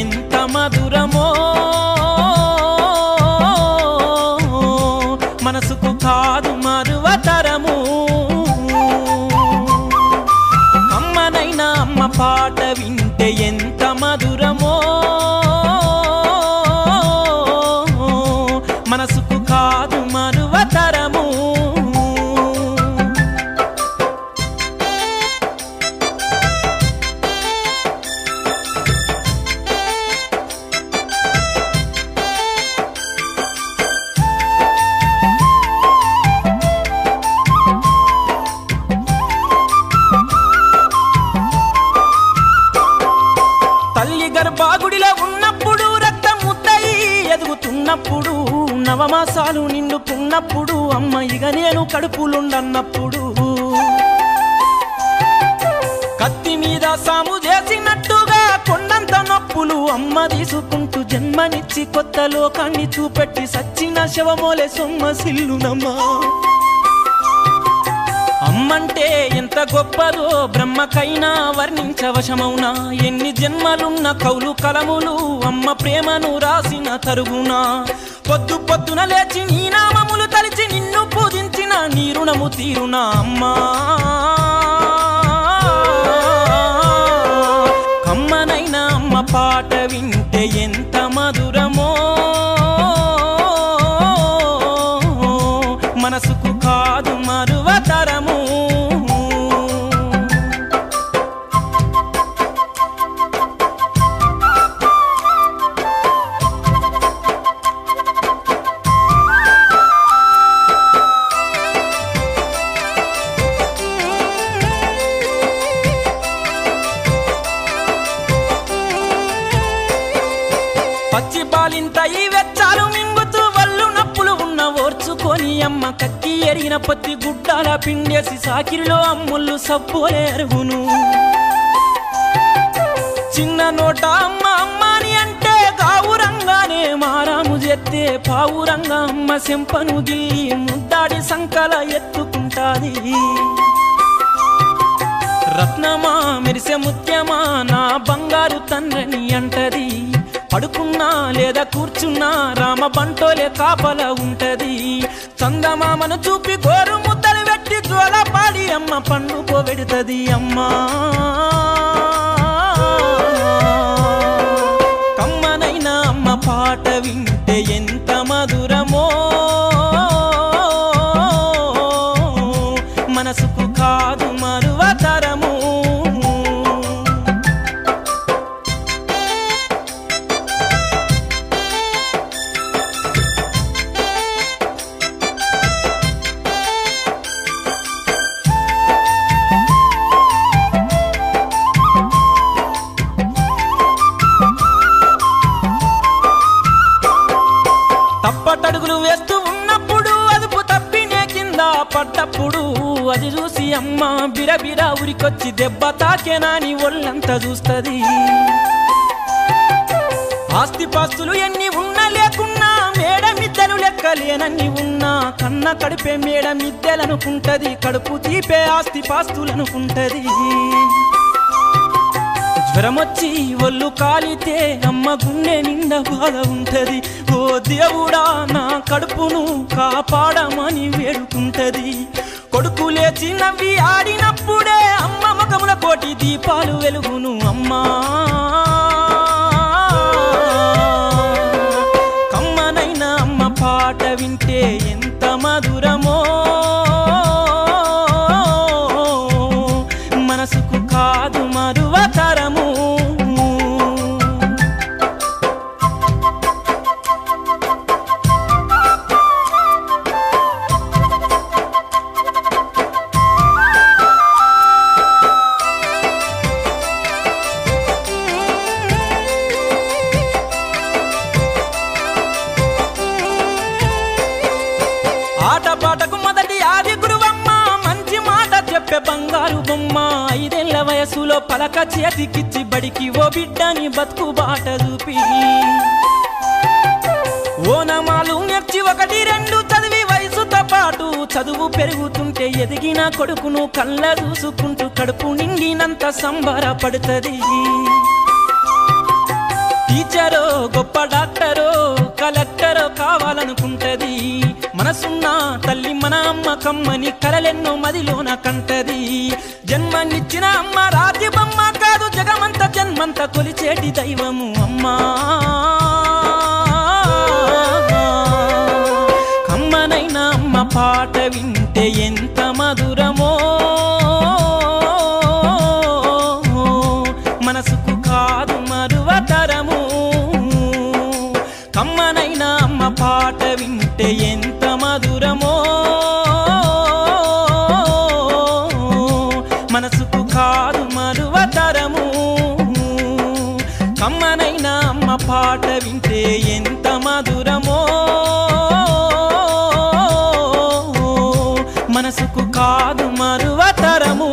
ఎంత మధురమో మనసుకు కాదు మరువతరము కమ్మనైనా అమ్మ పాట వింటే ఎంత మధురమో మనసుకు కాదు మరువతరము తల్లి గర్భాగుడిలో ఉన్నప్పుడు రక్తం ముద్దయి ఎదుగుతున్నప్పుడు నవమాసాలు నిండుకున్నప్పుడు అమ్మ ఇక నేను కడుపులుండన్నప్పుడు కత్తి మీద సాము చేసినట్టుగా కొండంత నొప్పులు అమ్మ తీసుకుంటూ జన్మనిచ్చి కొత్త లోకాన్ని చూపెట్టి సచ్చిన శవమోలే సొమ్మసిల్లునమ్మా అమ్మంటే ఎంత గొప్పదో బ్రహ్మకైనా వర్ణించవశమౌనా ఎన్ని జన్మలున్న కౌలు కలములు అమ్మ ప్రేమను రాసిన తరుగునా పొద్దు పొద్దున లేచి నీ నామములు తలిచి నిన్ను పూజించిన నీ రుణము తీరునా అమ్మా కమ్మనైనా అమ్మ పాట వింటే ఎంత మధురమో మనసుకు కాదు మరువతరము పచ్చి పాలింత ఈ వెచ్చాలు మింగుతూ వల్లు నప్పులు ఉన్న ఓర్చుకొని అమ్మ కక్కి ఎరిగిన పత్తి గుడ్డాల పిండేసి సాకిరిలో అమ్ముళ్ళు సబ్బోలే అరుగును చిన్న నోట అమ్మ అమ్మాని అంటే గావురంగానే మారాము చేస్తే పావురంగా అమ్మ సెంపను గిల్లి ముద్దాడి సంకల ఎత్తుకుంటాది రత్నమా మెరిసే ముత్యమా నా బంగారు తండ్రిని అంటది పడుకున్నా లేదా కూర్చున్నా రామ బంటోలే కాపల ఉంటది చందమామను చూపి గోరు ముద్దలు పెట్టి జోల పాడి అమ్మ పండుకోబెడుతది అమ్మా కమ్మనైనా అమ్మ పాట వింటే ఎంత మధురమో మనసుకు కాదు మరువతరము తప్పటడుగులు వేస్తూ ఉన్నప్పుడు అదుపు తప్పినే కింద పడ్డప్పుడు అది చూసి అమ్మ బిరబిరా ఉరికొచ్చి దెబ్బ తాకేనాని ఒళ్ళంతా చూస్తది ఆస్తిపాస్తులు ఎన్ని ఉన్నా లేకున్నా మేడమిద్దలు లెక్కలేనన్ని ఉన్నా కన్న కడిపే మేడమిద్దెలనుకుంటది కడుపు తీపే ఆస్తిపాస్తులనుకుంటది జ్వరమొచ్చి ఒళ్ళు కాలితే అమ్మ గుండె నిండా బాధ ఉంటది ఓ దేవుడా నా కడుపును కాపాడమని వేడుకుంటది కొడుకు లేచి నవ్వి ఆడినప్పుడే అమ్మ ముఖముల కోటి దీపాలు వెలుగును అమ్మా కమ్మనైనా అమ్మ పాట వింటే ఎంత మధురమో మనసుకు కాదు మరువతరము ఆటపాటకు మొదటి ఆది గురువమ్మ మంచి మాట చెప్పే బంగారు బొమ్మ 5 ఏళ్ల వయసులో పలక చేతికిచ్చి బడికి ఓ బిడ్డని బతుకు బాట చూపి ఓనమాలు నేర్చి 1, 2 చదివి వయసుతో పాటు చదువు పెరుగుతుంటే ఎదిగిన కొడుకును కళ్ళ చూసుకుంటూ కడుపు నిండినంత సంబరపడుతుంది టీచరో గొప్ప డాక్టరో కలెక్టరో కావాలనుకుంటది మనసున్న తల్లి మన అమ్మ కమ్మని కలలెన్నో మదిలోన కంటది జన్మనిచ్చిన అమ్మ రాజ్యమమ్మ కాదు జగమంత జన్మంత కొలిచేటి దైవము అమ్మా కమ్మనైన అమ్మ పాట వింటే ఎంత మధురమో మనసుకు కాదు మరువతరము కమ్మనైన అమ్మ పాట వింటే ఎంత మధురమో మనసుకు కాదు మరువతరము కమ్మనైన అమ్మ పాట వింటే ఎంత మధురమో మనసుకు కాదు మరువతరము